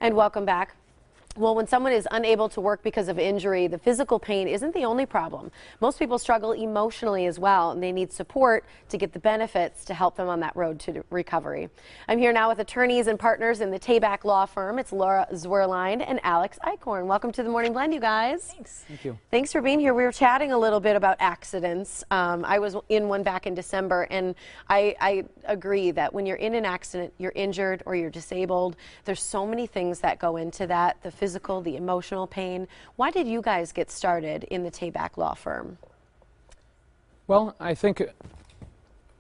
And welcome back. Well, when someone is unable to work because of injury, the physical pain isn't the only problem. Most people struggle emotionally as well, and they need support to get the benefits to help them on that road to recovery. I'm here now with attorneys and partners in the Tabak Law firm. It's Lauren Zwirlein and Alex Eichhorn. Welcome to the Morning Blend, you guys. Thanks. Thank you. Thanks for being here. We were chatting a little bit about accidents. I was in one back in December, and I agree that when you're in an accident, you're injured or you're disabled. There's so many things that go into that. The physical, the emotional pain. Why did you guys get started in the Tabak Law firm? Well, I think,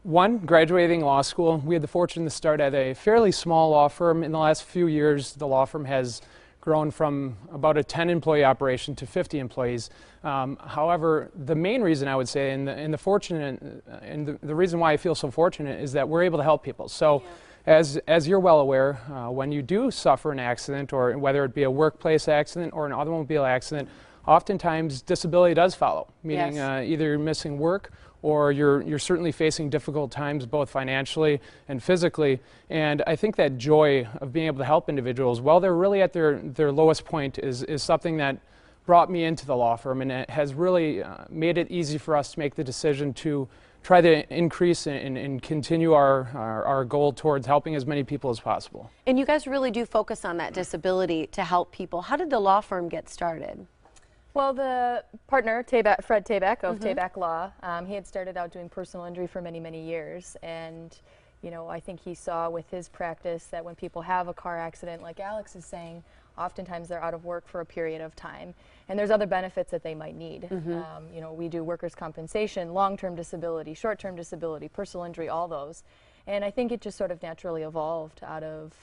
one, graduating law school, we had the fortune to start at a fairly small law firm. In the last few years, the law firm has grown from about a 10-employee operation to 50 employees. However, the main reason I would say, and the reason why I feel so fortunate is that we're able to help people. So. Yeah. As you're well aware, when you do suffer an accident, or whether it be a workplace accident or an automobile accident, oftentimes disability does follow, meaning yes. Either you're missing work or you're certainly facing difficult times both financially and physically. And I think that joy of being able to help individuals while they're really at their lowest point is something that brought me into the law firm, and it has really made it easy for us to make the decision to try to increase and continue our goal towards helping as many people as possible. And you guys really do focus on that disability to help people. How did the law firm get started? Well, the partner, Fred Tabak of Tabak Law, he had started out doing personal injury for many, many years. And, you know, I think he saw with his practice that when people have a car accident, like Alex is saying, oftentimes they're out of work for a period of time, and there's other benefits that they might need. You know, we do workers' compensation, long-term disability, short-term disability, personal injury, all those. And I think it just sort of naturally evolved out of,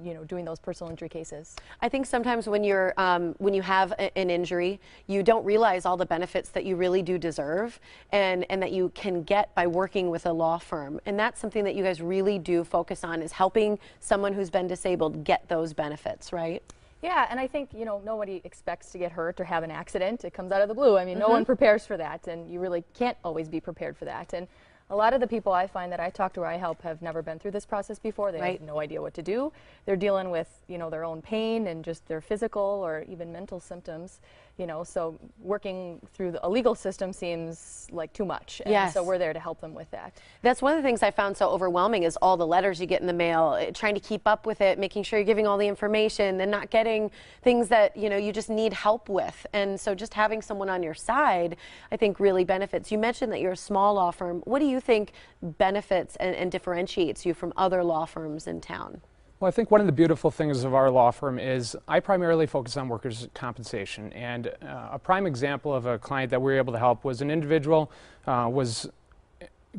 you know, doing those personal injury cases. I think sometimes when you're when you have an injury, you don't realize all the benefits that you really do deserve and that you can get by working with a law firm. And that's something that you guys really do focus on, is helping someone who's been disabled get those benefits, right? Yeah, and I think, you know, nobody expects to get hurt or have an accident. It comes out of the blue. I mean, no one prepares for that, and you really can't always be prepared for that. And a lot of the people I find that I talk to or I help have never been through this process before. They have no idea what to do. They're dealing with, you know, their own pain and just their physical or even mental symptoms, you know, so working through a legal system seems like too much. And yes. So we're there to help them with that. That's one of the things I found so overwhelming, is all the letters you get in the mail, trying to keep up with it, making sure you're giving all the information and not getting things that, you know, you just need help with. And so just having someone on your side, I think, really benefits. You mentioned that you're a small law firm. What do you think benefits and differentiates you from other law firms in town? Well, I think one of the beautiful things of our law firm is I primarily focus on workers' compensation. And a prime example of a client that we were able to help was an individual was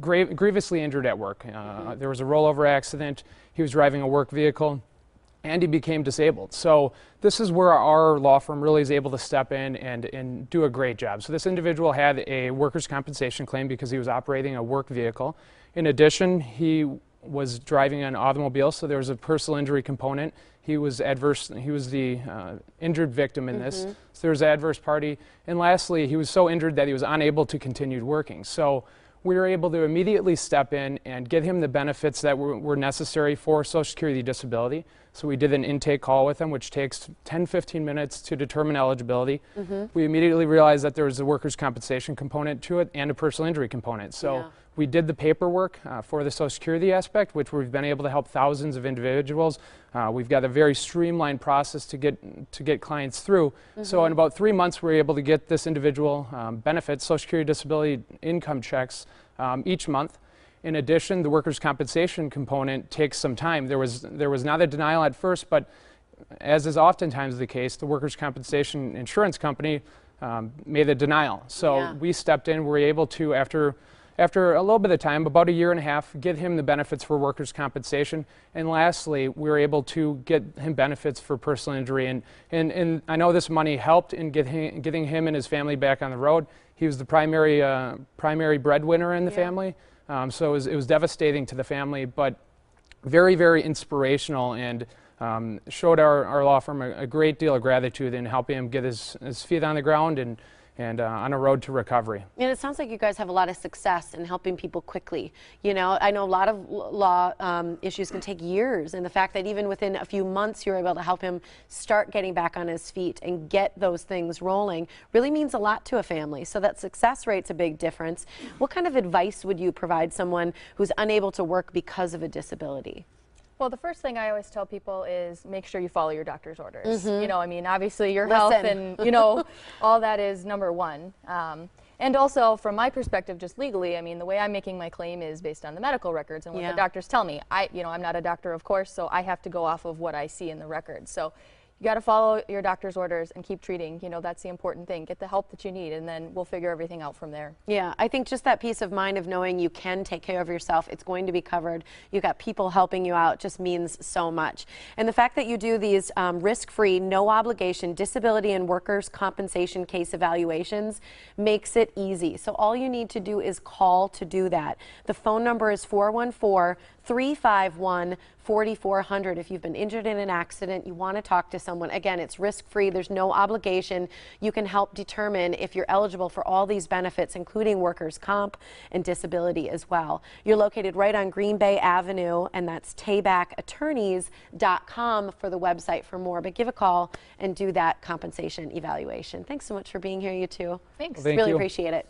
grievously injured at work. There was a rollover accident. He was driving a work vehicle, and he became disabled. So this is where our law firm really is able to step in and do a great job. So this individual had a workers' compensation claim because he was operating a work vehicle. In addition, he was driving an automobile, so there was a personal injury component. He was the injured victim in this, so there was an adverse party. And lastly, he was so injured that he was unable to continue working. So we were able to immediately step in and get him the benefits that were necessary for Social Security disability. So we did an intake call with him, which takes 10-15 minutes to determine eligibility. We immediately realized that there was a workers' compensation component to it and a personal injury component. So we did the paperwork for the Social Security aspect, which we've been able to help thousands of individuals. We've got a very streamlined process to get clients through. So in about 3 months, we were able to get this individual benefits, Social Security disability income checks each month. In addition, the workers' compensation component takes some time. There was not a denial at first, but as is oftentimes the case, the workers' compensation insurance company made a denial. So we stepped in. We were able to, after a little bit of time, about a year and a half, get him the benefits for workers' compensation. And lastly, we were able to get him benefits for personal injury. And I know this money helped in getting him and his family back on the road. He was the primary breadwinner in the family. So it was devastating to the family, but very, very inspirational, and showed our law firm a great deal of gratitude in helping him get his feet on the ground and on a road to recovery. And it sounds like you guys have a lot of success in helping people quickly. You know, I know a lot of law issues can take years, and the fact that even within a few months you're able to help him start getting back on his feet and get those things rolling really means a lot to a family. So that success rate's a big difference. What kind of advice would you provide someone who's unable to work because of a disability? Well, the first thing I always tell people is make sure you follow your doctor's orders. You know, I mean, obviously your health and, you know, all that is number one. And also, from my perspective, just legally, I mean, the way I'm making my claim is based on the medical records and what the doctors tell me. You know, I'm not a doctor, of course, so I have to go off of what I see in the records. So you got to follow your doctor's orders and keep treating. You know, that's the important thing. Get the help that you need, and then we'll figure everything out from there. Yeah, I think just that peace of mind of knowing you can take care of yourself, it's going to be covered, you've got people helping you out, just means so much. And the fact that you do these risk-free, no obligation disability and workers' compensation case evaluations makes it easy. So all you need to do is call to do that. The phone number is 414-351-4400. If you've been injured in an accident, you want to talk to someone. Again, it's risk-free. There's no obligation. You can help determine if you're eligible for all these benefits, including workers' comp and disability as well. You're located right on Green Bay Avenue, and that's tabakattorneys.com for the website for more. But give a call and do that compensation evaluation. Thanks so much for being here, you two. Thanks. Well, thank really you. appreciate it.